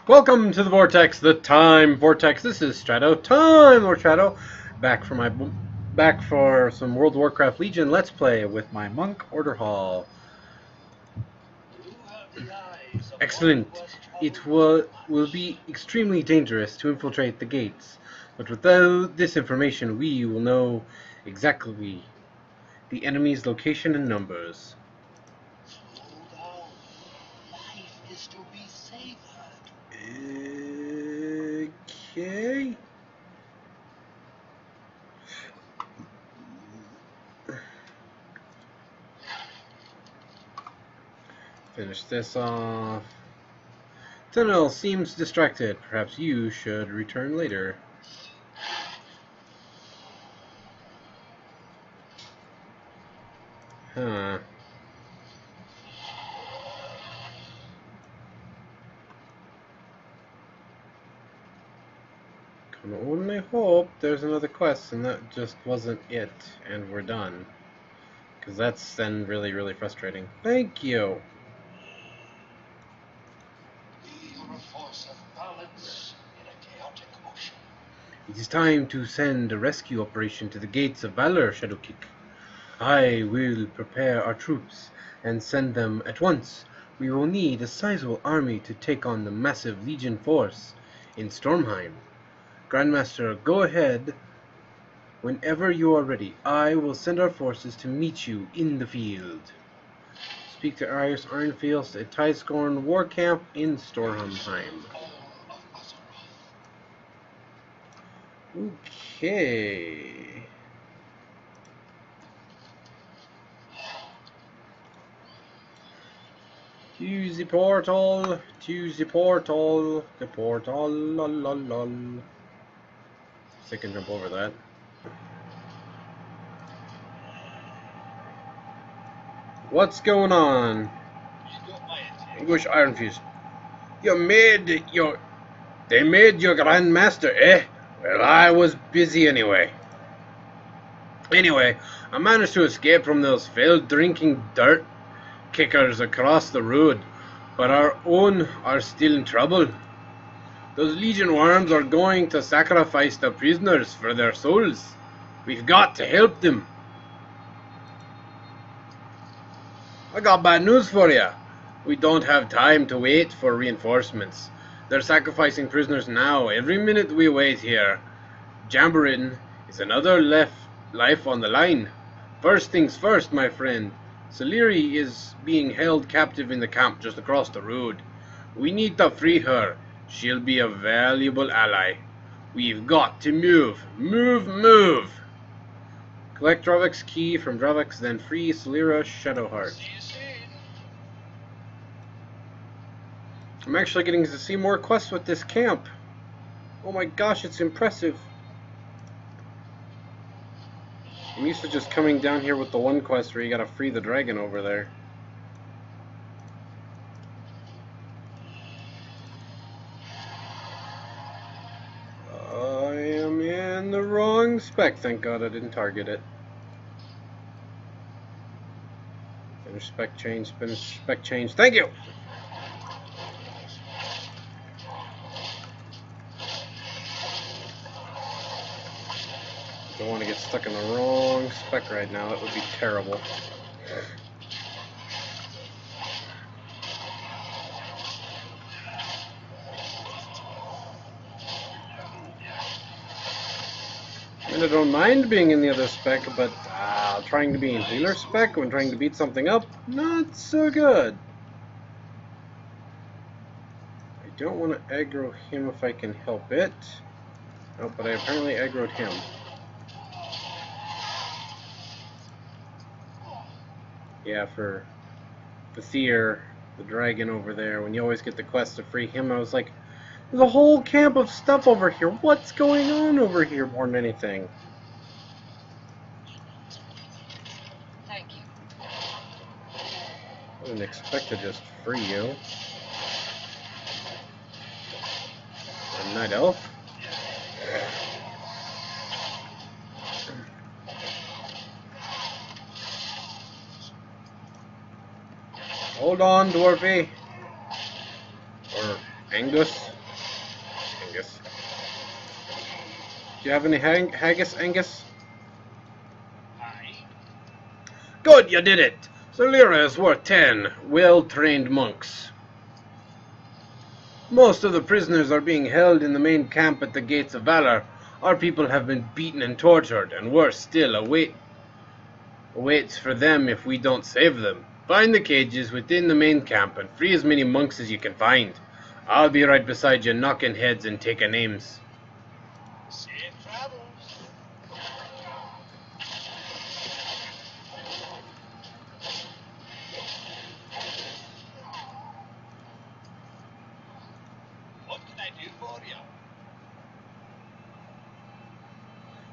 Welcome to the Vortex, the Time Vortex. This is Strato, Time or Strato, back for some World of Warcraft Legion Let's Play with my monk Order Hall. Excellent. It will be extremely dangerous to infiltrate the gates, but without this information, we will know exactly the enemy's location and numbers. Okay. Finish this off. Tunnel seems distracted. Perhaps you should return later. Huh. Can only hope there's another quest and that just wasn't it and we're done. Because that's then really, really frustrating. Thank you! You're a force of balance in a chaotic ocean. It is time to send a rescue operation to the gates of Valor, Shadowkick. I will prepare our troops and send them at once. We will need a sizable army to take on the massive Legion force in Stormheim. Grandmaster, go ahead. Whenever you are ready, I will send our forces to meet you in the field. Speak to Arius Ironfields at Tidescorn War Camp in Stormheim. Okay. To the portal, the portal, lol lol lol. So I can jump over that. What's going on? English Ironfist. They made your Grandmaster, eh? Well, I was busy anyway. Anyway, I managed to escape from those failed drinking dirt kickers across the road, but our own are still in trouble. Those Legion worms are going to sacrifice the prisoners for their souls. We've got to help them. I got bad news for you. We don't have time to wait for reinforcements. They're sacrificing prisoners now. Every minute we wait here, Jamborin is another life on the line. First things first, my friend. Celeri is being held captive in the camp just across the road. We need to free her. She'll be a valuable ally. We've got to move. Move! Collect Dravek's key from Dravek, then free Celera Shadowheart. I'm actually getting to see more quests with this camp. Oh my gosh, it's impressive. I'm used to just coming down here with the one quest where you gotta free the dragon over there. I am in the wrong spec. Thank God I didn't target it. Finish spec change. Thank you! Don't want to get stuck in the wrong spec right now. That would be terrible. I mean, I don't mind being in the other spec, but trying to be in healer spec when trying to beat something up, not so good. I don't want to aggro him if I can help it. Oh, but I apparently aggroed him. Yeah, for the Seer, the dragon over there, when you always get the quest to free him, I was like, there's a whole camp of stuff over here. What's going on over here more than anything? Thank you. I didn't expect to just free you. A night elf? Hold on, Dwarfy. Or Angus. Do you have any haggis, Angus? Aye. Good, you did it! Solera is worth 10 well-trained monks. Most of the prisoners are being held in the main camp at the Gates of Valor. Our people have been beaten and tortured, and worse still awaits for them if we don't save them. Find the cages within the main camp and free as many monks as you can find. I'll be right beside you, knocking heads and taking names. Safe travels. What can I do for you?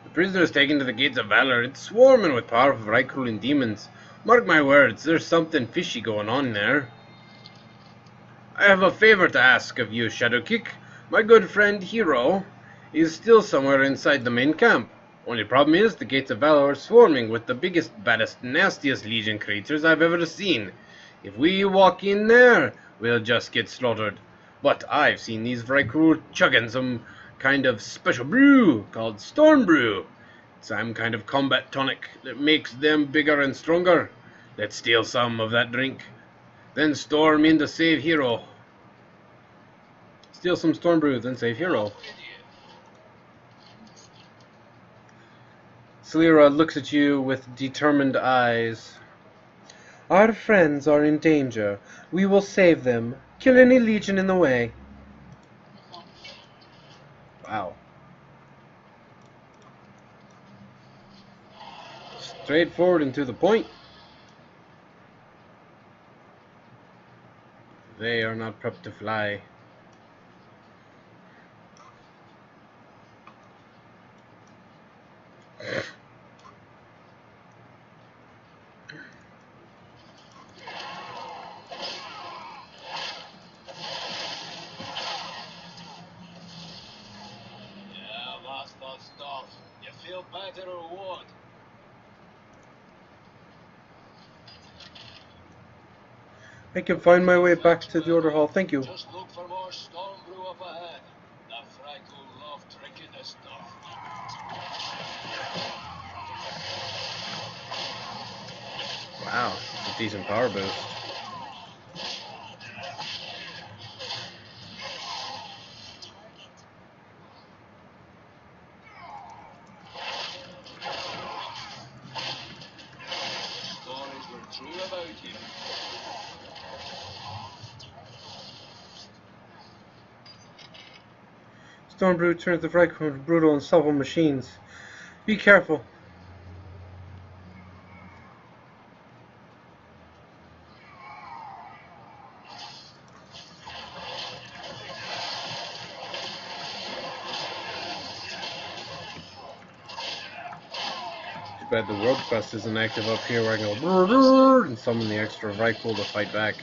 The prisoners taken to the Gates of Valor. It's swarming with powerful right-ruling demons. Mark my words, there's something fishy going on there. I have a favor to ask of you, Shadowkick. My good friend Hero is still somewhere inside the main camp. Only problem is, the Gates of Valor are swarming with the biggest, baddest, nastiest Legion creatures I've ever seen. If we walk in there, we'll just get slaughtered. But I've seen these Vrykul chugging some kind of special brew called Storm Brew. It's some kind of combat tonic that makes them bigger and stronger. Let's steal some of that drink. Then storm in to save Hero. Steal some Storm Brew, then save Hero. Off with you. Solera looks at you with determined eyes. Our friends are in danger. We will save them. Kill any Legion in the way. Wow. Straightforward and to the point. They are not prepped to fly. Yeah, that's that stuff. You feel better or what? I can find my way back to the order hall. Thank you. Just look for more storm brew up ahead. The Frykul love drinking this stuff. Wow, it's a decent power boost. Stories were true about you. Stormbrew turns the Vrykul into brutal and supple machines. Be careful. Too bad the Rogue Quest isn't active up here where I can go and summon the extra Vrykul to fight back.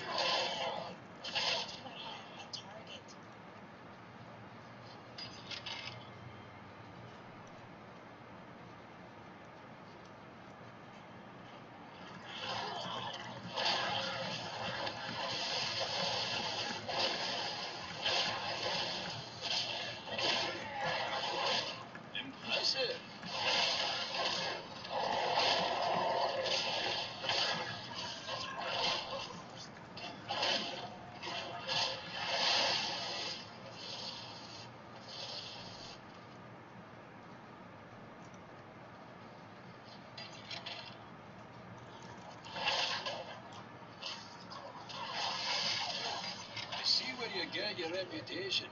Impressive. I see where you get your reputation.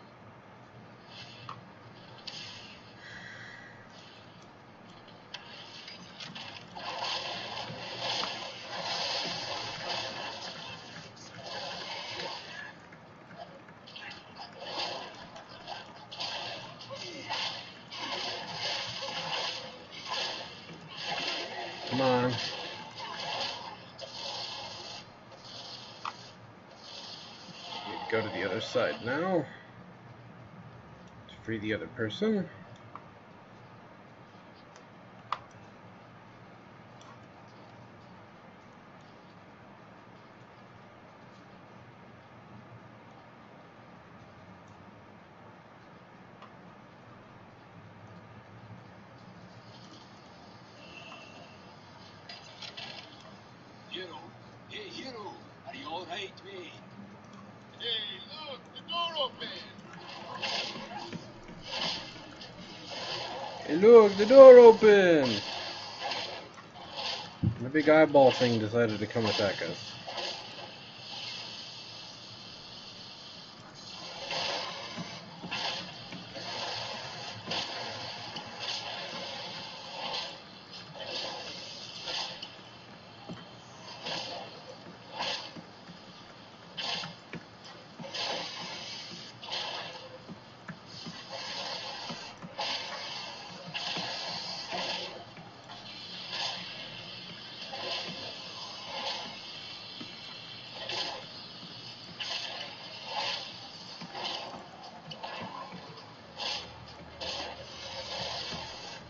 Come on. Go to the other side now. To free the other person. right way. Hey, look, the door open. Hey look, the door open! The big eyeball thing decided to come attack us.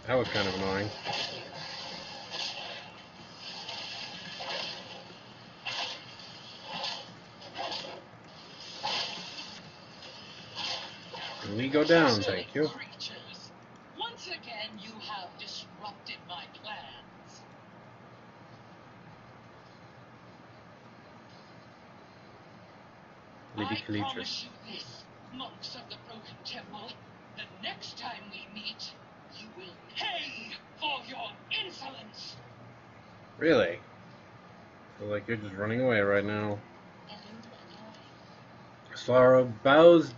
That was kind of annoying. And we go down, thank you. Creatures. Once again, you have disrupted my plans. Lady I Kalitris. promise you this, monks of the Broken Temple. The next time we meet, you will pay for your insolence. Really? Feel like you're just running away right now. Slara bows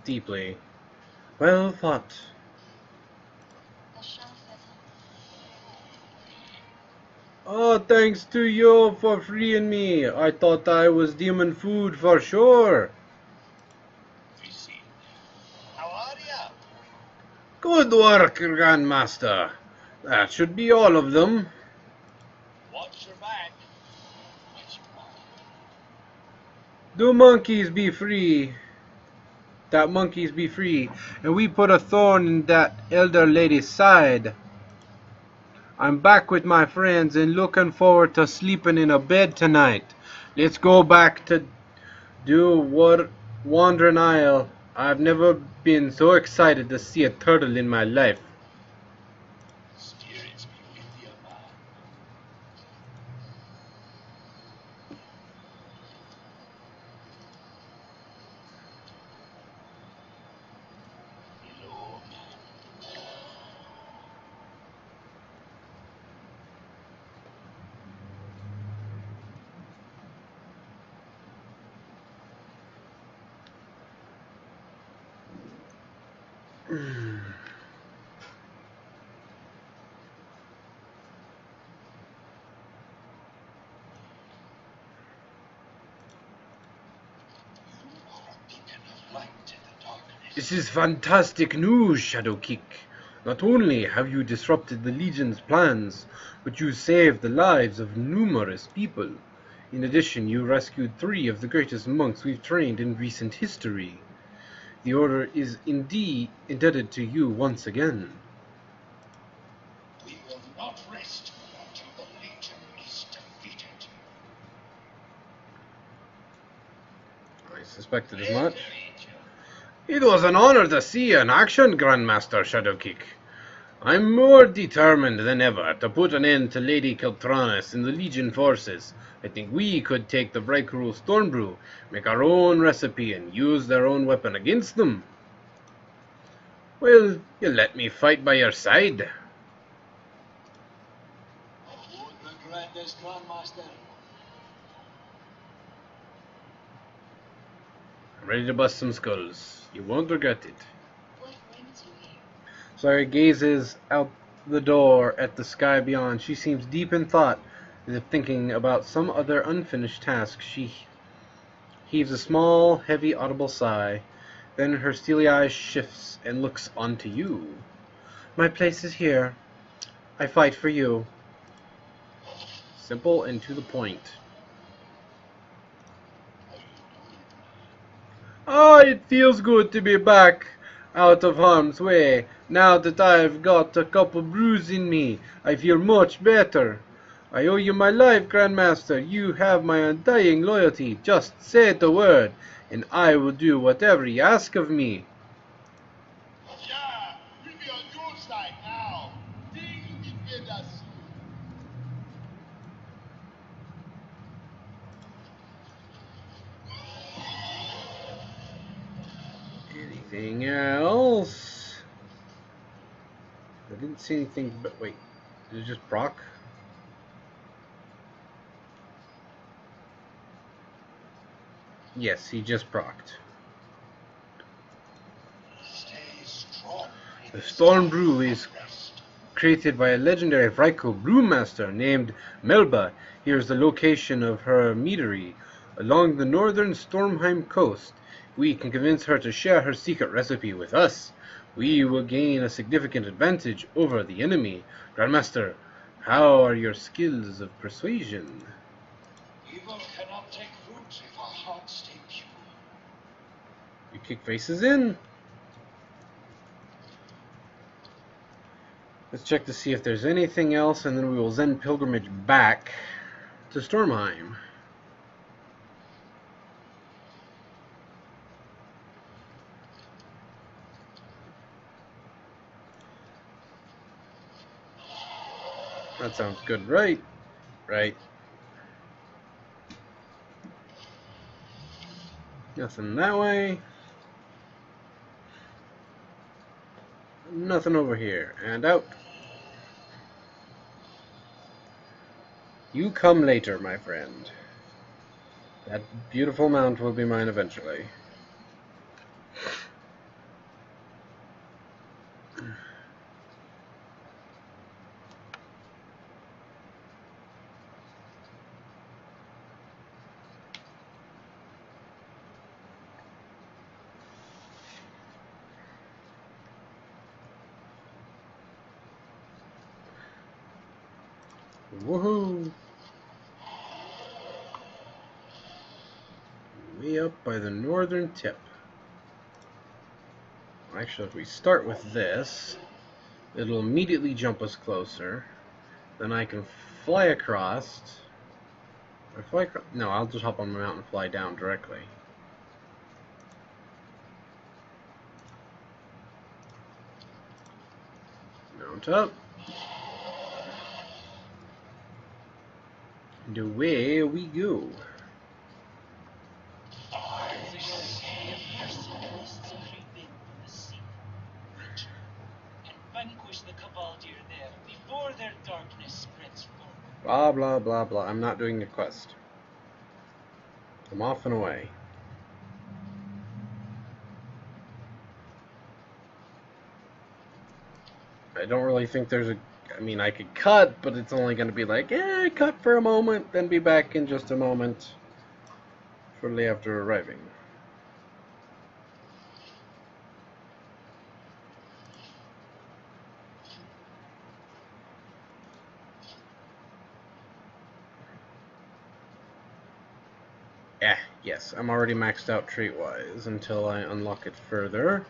deeply. Well fought. Oh, thanks to you for freeing me. I thought I was demon food for sure. How are ya? Good work, Grandmaster. That should be all of them. Watch your back. Do monkeys be free? That monkeys be free. And we put a thorn in that elder lady's side. I'm back with my friends and looking forward to sleeping in a bed tonight. Let's go back to Wandering Isle. I've never been so excited to see a turtle in my life. Spirits be with you, man. Hello, man. This is fantastic news, Shadowkick. Not only have you disrupted the Legion's plans, but you saved the lives of numerous people. In addition, you rescued 3 of the greatest monks we've trained in recent history. The Order is indeed indebted to you once again. We will not rest until the Legion is defeated. I suspected as much. It was an honor to see you in action, Grandmaster Shadowkick. I'm more determined than ever to put an end to Lady Kiltranis and the Legion forces. I think we could take the Vrykul Stormbrew, make our own recipe, and use their own weapon against them. Well, you let me fight by your side. Oh, the grandest Grandmaster. I'm ready to bust some skulls. You won't regret it. What brings you here? Sara gazes out the door at the sky beyond. She seems deep in thought, as if thinking about some other unfinished task. She heaves a small, heavy, audible sigh. Then her steely eyes shifts and looks onto you. My place is here. I fight for you. Simple and to the point. Ah, it feels good to be back out of harm's way. Now that I've got a couple brews in me, I feel much better. I owe you my life, Grandmaster. You have my undying loyalty. Just say the word, and I will do whatever you ask of me. Yeah, we be on your side now. Think with us. Anything else? I didn't see anything, but wait, did it just proc? Yes, he just procced. Stay strong. The Storm Brew is created by a legendary Vriko brewmaster named Melba. Here's the location of her meadery, along the northern Stormheim coast. We can convince her to share her secret recipe with us. We will gain a significant advantage over the enemy. Grandmaster, how are your skills of persuasion? Evil cannot take root if our hearts stay pure. You kick faces in. Let's check to see if there's anything else, and then we will then pilgrimage back to Stormheim. That sounds good, right? Right. Nothing that way. Nothing over here. And out. You come later, my friend. That beautiful mount will be mine eventually. Woohoo! Way up by the northern tip. Actually, if we start with this, it'll immediately jump us closer. Then I can fly across. Or fly across? No, I'll just hop on the mountain and fly down directly. Mount up. And away we go. Vanquish the Cabaldir there before their darkness spreads forward. Blah, blah, blah, blah. I'm not doing the quest. I'm off and away. I don't really think there's a... I mean, I could cut, but it's only going to be like, cut for a moment, then be back in just a moment. Shortly after arriving. Yes, I'm already maxed out trait-wise until I unlock it further.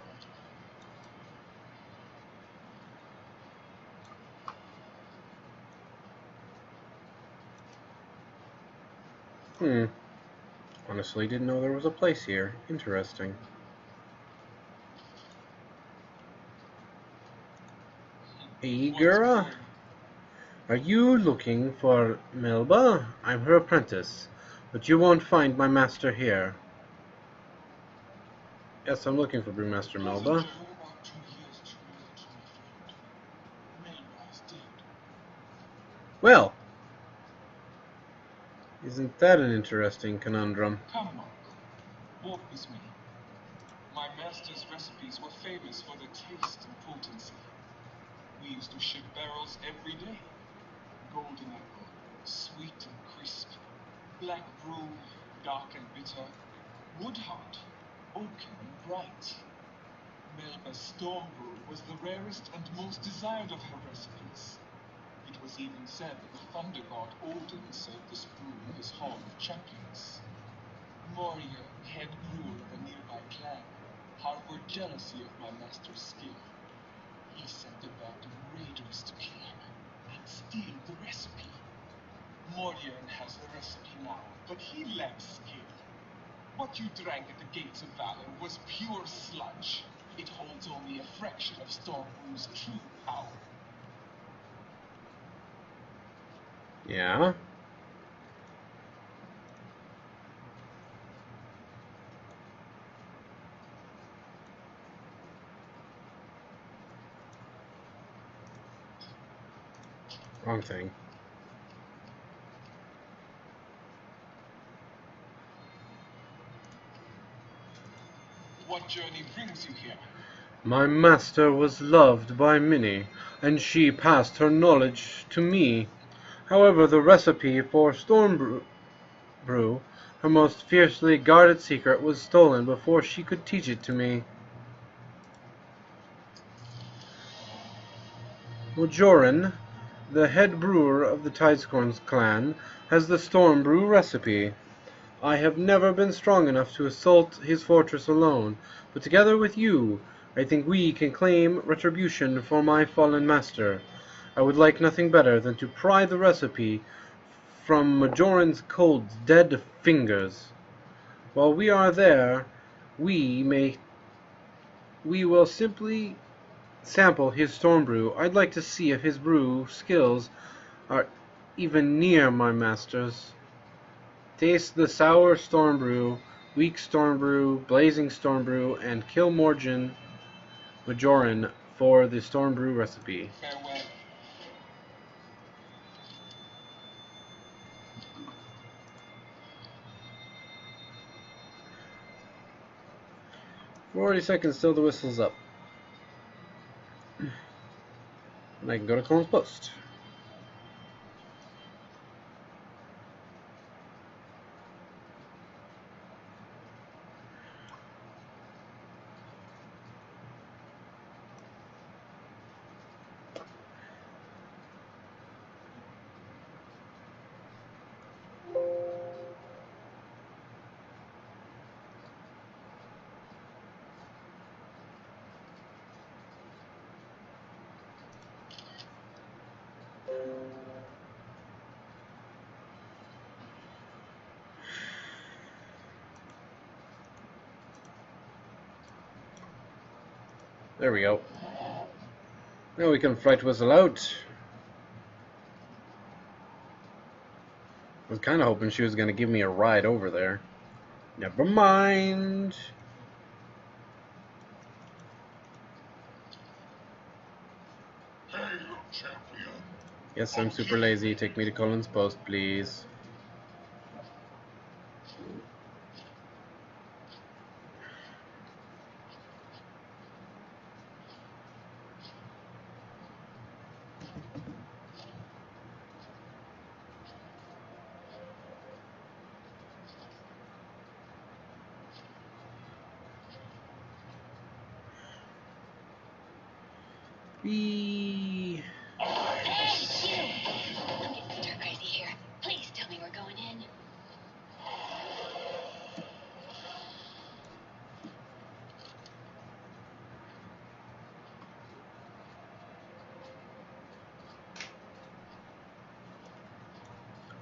Honestly, didn't know there was a place here. Interesting. Hey, Gura? Are you looking for Melba? I'm her apprentice, but you won't find my master here. Yes, I'm looking for Brewmaster Melba. Well, isn't that an interesting conundrum? Come, Monk. Walk with me. My master's recipes were famous for their taste and potency. We used to ship barrels every day. Golden apple, sweet and crisp. Black brew, dark and bitter. Woodhard, oaken and bright. Melba's storm brew was the rarest and most desired of her recipes. It was even said that the thunder god Odin served this brew in his hall of champions. Moria, head brewer of a nearby clan, harbored jealousy of my master's skill. He sent a band of raiders to kill him and steal the recipe. Morian has the recipe now, but he lacks skill. What you drank at the gates of Valor was pure sludge. It holds only a fraction of Storm Brew's true power. Yeah? Wrong thing. What journey brings you here? My master was loved by many, and she passed her knowledge to me. However, the recipe for brew, her most fiercely guarded secret, was stolen before she could teach it to me. Majoran, the head brewer of the Tidescorn clan, has the Storm Brew recipe. I have never been strong enough to assault his fortress alone, but together with you, I think we can claim retribution for my fallen master. I would like nothing better than to pry the recipe from Majoran's cold, dead fingers. While we are there, we will simply sample his storm brew. I'd like to see if his brew skills are even near my master's. Taste the sour storm brew, weak storm brew, blazing storm brew, and kill Majoran for the storm brew recipe. Farewell. 40 seconds till the whistle's up. And I can go to Colin's Post. There we go. Now we can fright whistle out. I was kind of hoping she was going to give me a ride over there. Never mind. Hail, champion. Yes, I'm super lazy. Take me to Colin's Post, please. Whee! Hey, you! I'm getting stir crazy here. Please tell me we're going in.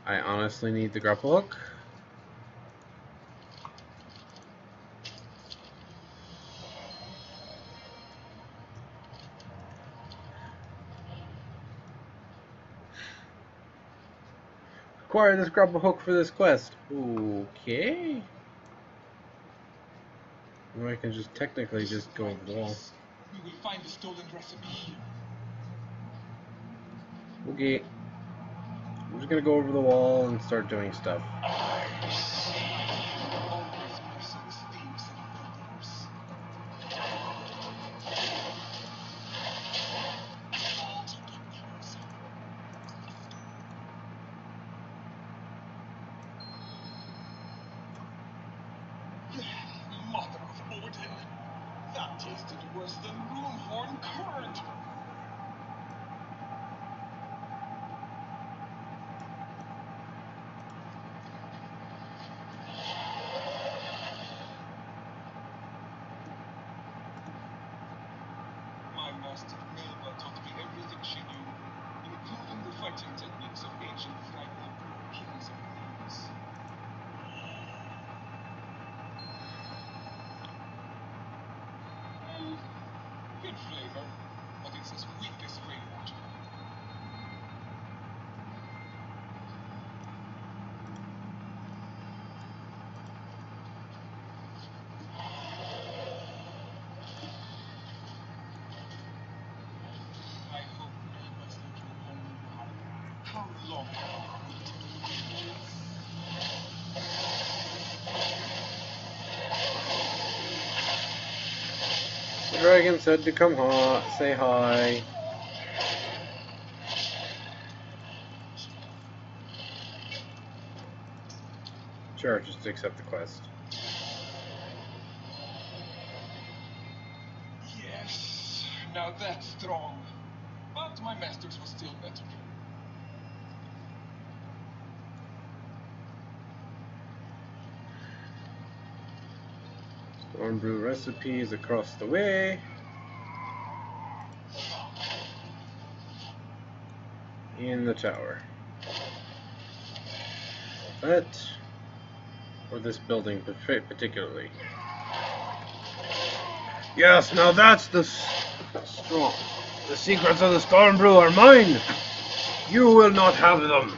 I honestly need the grapple hook. Acquire this grapple hook for this quest. Okay. Or I can just technically just go over the wall. We will find the stolen recipe here. Okay. I'm just gonna go over the wall and start doing stuff. Always merciless thieves and murderers. Mother of Odin! That tasted worse than Moonhorn curd! My master Melba taught me everything she knew, including the fighting techniques of ancient fragile kings of thieves. Good flavor, but it's as weak as rainwater. I hope Melba's little home heart The dragon said to come say hi. Sure, just to accept the quest. Yes, now that's strong. But my masters were still better. Storm Brew recipes across the way. In the tower. That, or this building particularly. Yes, now that's the strong. The secrets of the Storm Brew are mine. You will not have them.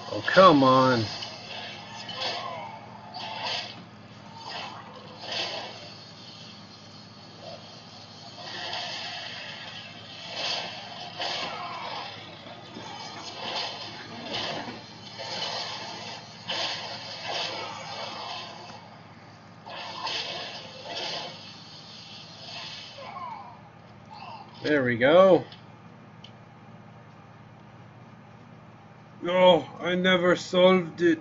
Oh, come on. There we go. No, I never solved it.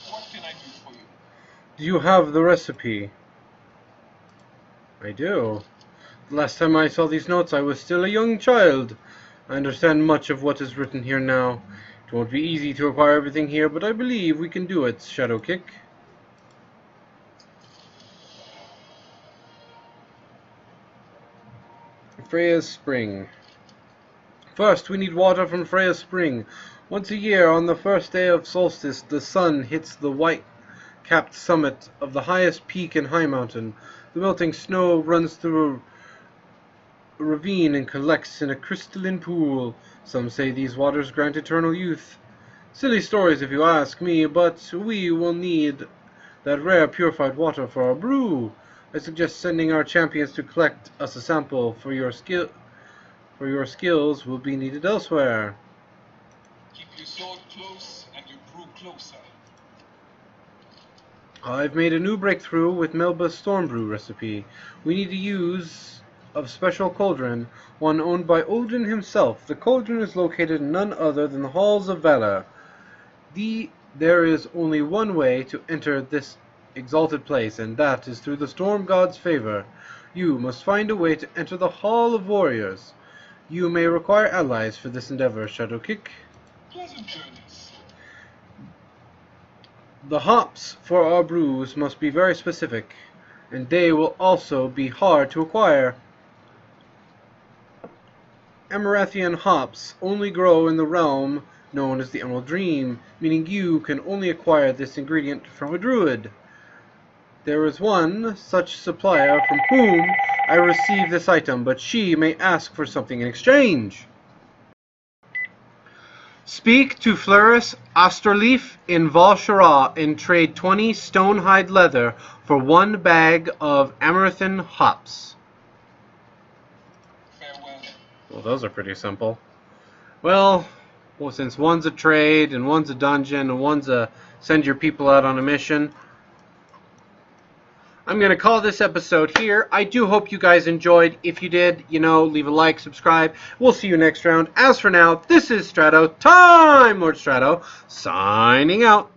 What can I do for you? Do you have the recipe? I do. The last time I saw these notes, I was still a young child. I understand much of what is written here now. It won't be easy to acquire everything here, but I believe we can do it, Shadowkick. Freya's Spring. First, we need water from Freya's Spring. Once a year, on the first day of solstice, the sun hits the white-capped summit of the highest peak in High Mountain. The melting snow runs through a ravine and collects in a crystalline pool. Some say these waters grant eternal youth. Silly stories if you ask me, but we will need that rare purified water for our brew. I suggest sending our champions to collect us a sample for your skills will be needed elsewhere. Keep your sword close and your brew closer. I've made a new breakthrough with Melba's Storm Brew recipe. We need to use of special cauldron, one owned by Odin himself. The cauldron is located in none other than the Halls of Valor. There is only one way to enter this exalted place, and that is through the Storm God's favor. You must find a way to enter the Hall of Warriors. You may require allies for this endeavor, Shadowkick. Pleasant journeys. The hops for our brews must be very specific, and they will also be hard to acquire. Amarantian hops only grow in the realm known as the Emerald Dream, meaning you can only acquire this ingredient from a druid. There is one such supplier from whom I receive this item, but she may ask for something in exchange. Speak to Fleuris Osterleaf in Valshara and trade 20 stonehide leather for 1 bag of Amaranthan hops. Fair Well, those are pretty simple. Well, since one's a trade, and one's a dungeon, and one's a send your people out on a mission, I'm going to call this episode here. I do hope you guys enjoyed. If you did, leave a like, subscribe. We'll see you next round. As for now, this is Strato, Time Lord Strato, signing out.